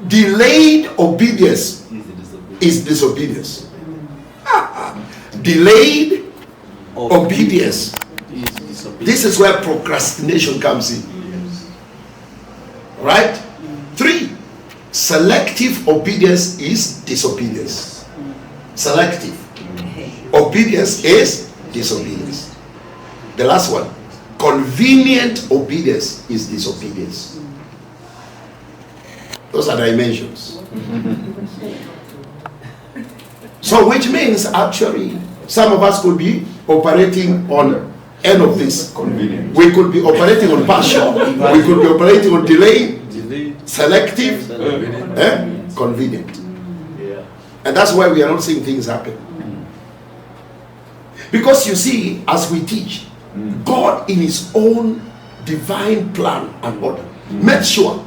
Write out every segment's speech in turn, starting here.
Delayed obedience is disobedience. Delayed obedience. This is where procrastination comes in. Right? 3. Selective obedience is disobedience. Selective obedience is disobedience. The last one, convenient obedience is disobedience. Those are dimensions. So which means actually some of us could be operating on end of this. Convenient. We could be operating on partial. We could be operating on delay, selective, convenient. Yeah. And that's why we are not seeing things happen. Because you see, as we teach, God in his own divine plan and order made sure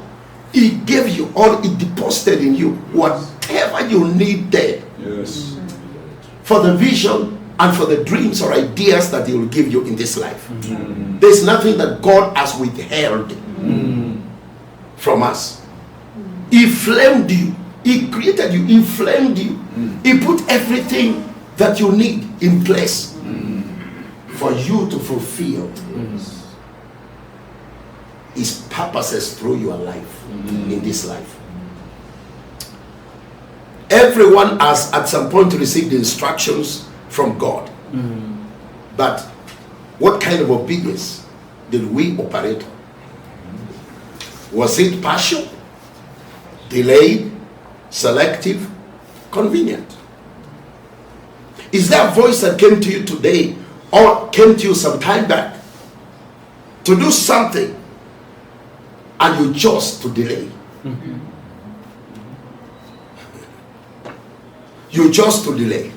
he gave you, or he deposited in you whatever you need there. Yes. For the vision and for the dreams or ideas that he will give you in this life. There's nothing that God has withheld from us. He flamed you. He created you. He flamed you. He put everything that you need in place for you to fulfill his purposes through your life, in this life. Everyone has at some point received instructions from God. But what kind of obedience did we operate on? Was it partial, delayed, selective, convenient? Is there a voice that came to you today or came to you some time back to do something and you chose to delay? You chose to delay.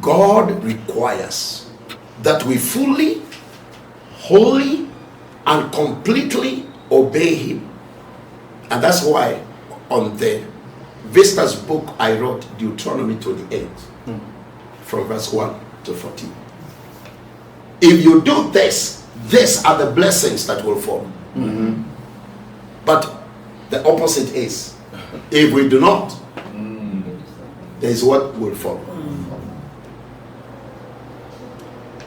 God requires that we fully, wholly, and completely obey him. And that's why on the Vistas book I wrote Deuteronomy 28 from verse 1 to 14. If you do this, these are the blessings that will fall. But the opposite is, if we do not, there is what will follow.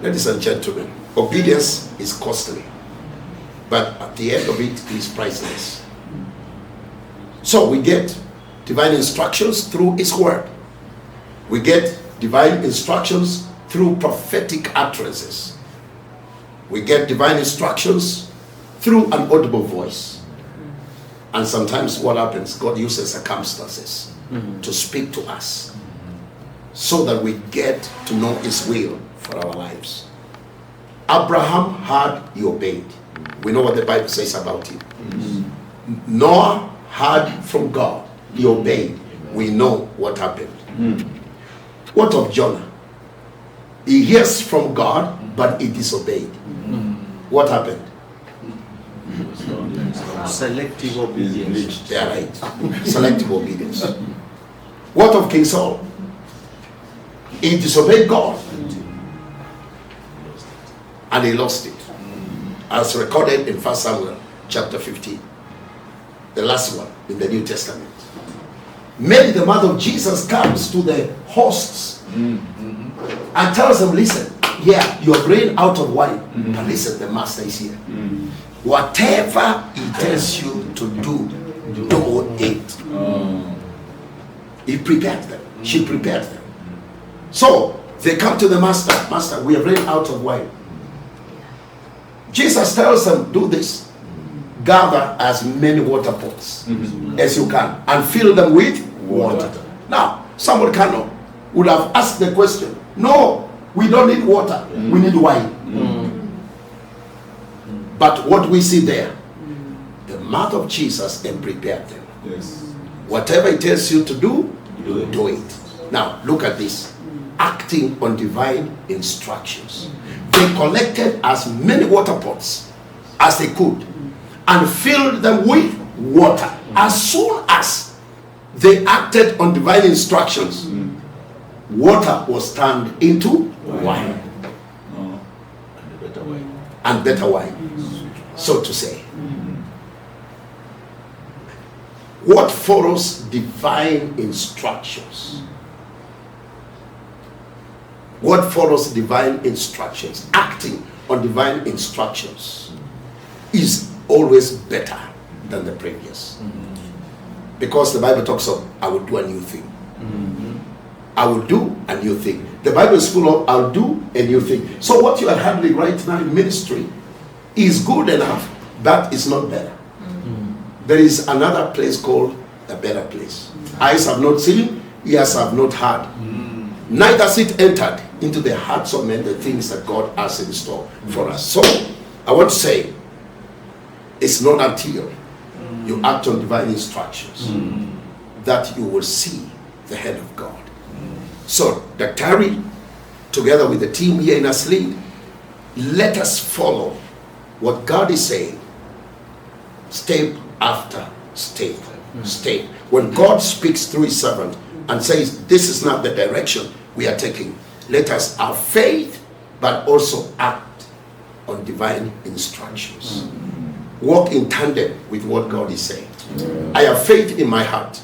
Ladies and gentlemen, obedience is costly, but at the end of it is priceless. So we get divine instructions through his word. We get divine instructions through prophetic utterances. We get divine instructions through an audible voice. And sometimes what happens, God uses circumstances to speak to us so that we get to know his will for our lives. Abraham had, he obeyed. We know what the Bible says about him. Noah heard from God, he obeyed. We know what happened. What of Jonah? He hears from God, but he disobeyed. What happened? Selective obedience. They are right. Selective obedience. What of King Saul? He disobeyed God and he lost it, as recorded in 1 Samuel chapter 15, the last one in the New Testament. Mary, the mother of Jesus, comes to the hosts and tells them, listen, yeah, you are running out of wine, but listen, the master is here. Whatever he tells you to do it. He prepared them. She prepared them. So they come to the master. Master, we have run out of wine. Jesus tells them, do this. Gather as many water pots as you can and fill them with water. Now, someone would have asked the question, no, we don't need water. We need wine. But what we see there, the mouth of Jesus and prepared them. Yes. Whatever he tells you to do it. Now, look at this. Acting on divine instructions. They collected as many water pots as they could and filled them with water. As soon as they acted on divine instructions, water was turned into wine. And better wine. And better wine, so to say. What follows divine instructions? What follows divine instructions? Acting on divine instructions is always better than the previous. Because the Bible talks of, I will do a new thing. I will do a new thing. The Bible is full of, I'll do a new thing. So what you are handling right now in ministry is good enough, but it's not better. There is another place called a better place. Eyes have not seen, ears have not heard. Neither has it entered into the hearts of men the things that God has in store for us. So I want to say, it's not until you act on divine instructions that you will see the hand of God. So Dr. Terry, together with the team here in ASLEAD, let us follow what God is saying, step after step. Step. When God speaks through his servant and says, this is not the direction we are taking, let us have faith, but also act on divine instructions. Walk in tandem with what God is saying. I have faith in my heart.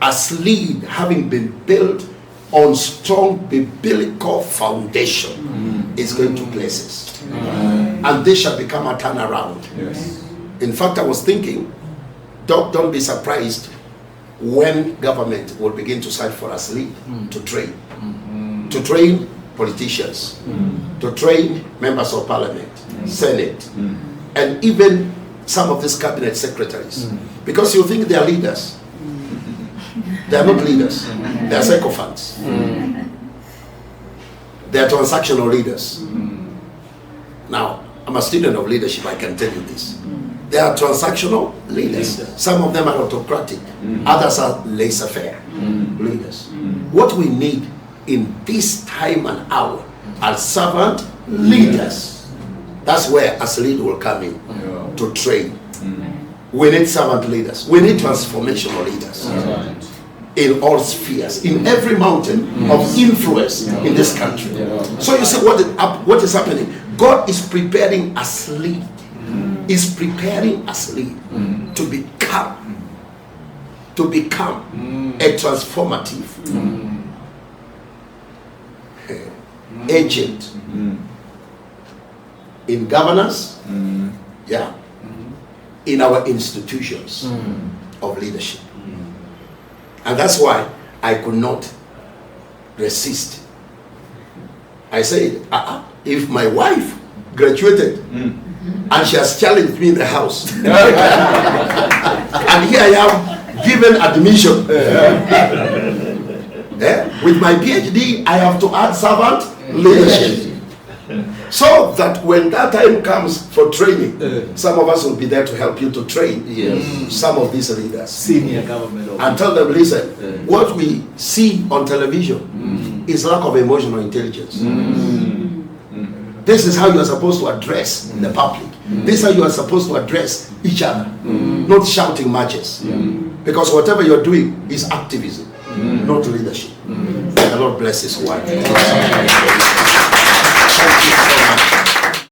ASLEAD, having been built on strong biblical foundation, is going to places. And this shall become a turnaround. In fact, I was thinking, don't be surprised when government will begin to search for ASLEAD to train. To train politicians, to train members of parliament, senate, and even some of these cabinet secretaries. Because you think they are leaders. They are not leaders. They are sycophants. They are transactional leaders. Now, I'm a student of leadership, I can tell you this. They are transactional leaders. Some of them are autocratic. Others are laissez-faire leaders. What we need in this time and hour are servant leaders. That's where ASLEAD will come in to train. We need servant leaders. We need transformational leaders in all spheres, in every mountain of influence in this country. So you see what is happening? God is preparing ASLEAD. Is preparing ASLEAD to become a transformative agent in governance, in our institutions of leadership. And that's why I could not resist. I said, if my wife graduated and she has challenged me in the house, and here I am given admission, with my PhD, I have to add servant leadership. So that when that time comes for training, some of us will be there to help you to train some of these leaders. Senior government. And tell them, listen, what we see on television is lack of emotional intelligence. This is how you are supposed to address the public. This is how you are supposed to address each other. Not shouting matches. Because whatever you're doing is activism, not leadership. The Lord bless his wife. Thank you so much.